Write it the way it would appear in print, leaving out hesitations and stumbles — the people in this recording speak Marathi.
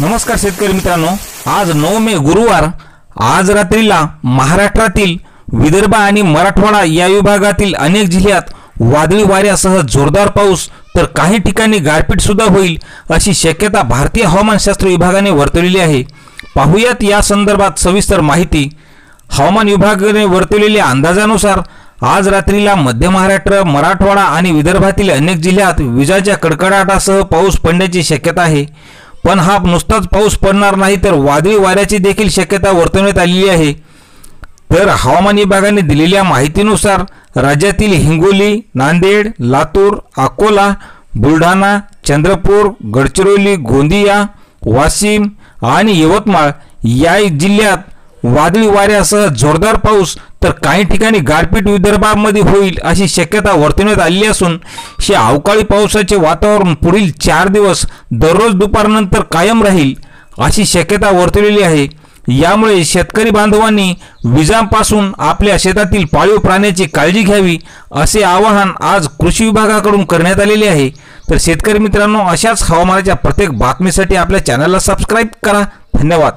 नमस्कार शेतकरी मित्रांनो, आज 9 मे गुरुवार आज रात्रीला महाराष्ट्रातील विदर्भ आणि मराठवाडा या विभागातील अनेक जिल्ह्यात वादळी वाऱ्यासह जोरदार पाऊस तर काही ठिकाणी गारपीट सुद्धा होईल अशी शक्यता भारतीय हवामानशास्त्र विभागाने वर्तवलेली आहे। पाहूयात या संदर्भात सविस्तर माहिती। हवामान विभागाने वर्तवलेल्या अंदाजानुसार आज रात्रीला मध्य महाराष्ट्र, मराठवाडा आणि विदर्भातील अनेक जिल्ह्यात विजांच्या कडकडाटासह पाऊस पडण्याची शक्यता आहे। पण हा नुसताच पाऊस पडणार नाही तर वादळी वाऱ्याची देखील शक्यता वर्तवण्यात आलेली आहे। तर हवामान विभागाने दिलेल्या माहितीनुसार राज्यातील हिंगोली, नांदेड, लातूर, अकोला, बुलढाणा, चंद्रपूर, गडचिरोली, गोंदिया, वाशिम आणि यवतमाळ या जिल्ह्यात वादळी वाऱ्यासह जोरदार पाऊस तर काही ठिकाणी गारपीट विदर्भामध्ये होईल अशी शक्यता वर्तवण्यात आली असून हे अवकाळी पावसाचे वातावरण पुढील 4 दिवस दररोज दुपारनंतर कायम राहील अशी शक्यता वर्तवलेली आहे। यामुळे शेतकरी बांधवांनी विजांपासून आपल्या शेतातील पाळीव प्राण्याची काळजी घ्यावी असे आवाहन आज कृषी विभागाकडून करण्यात आलेले आहे। तर शेतकरी मित्रांनो, अशाच हवामानाच्या प्रत्येक बातमीसाठी आपल्या चॅनलला सबस्क्राइब करा। धन्यवाद।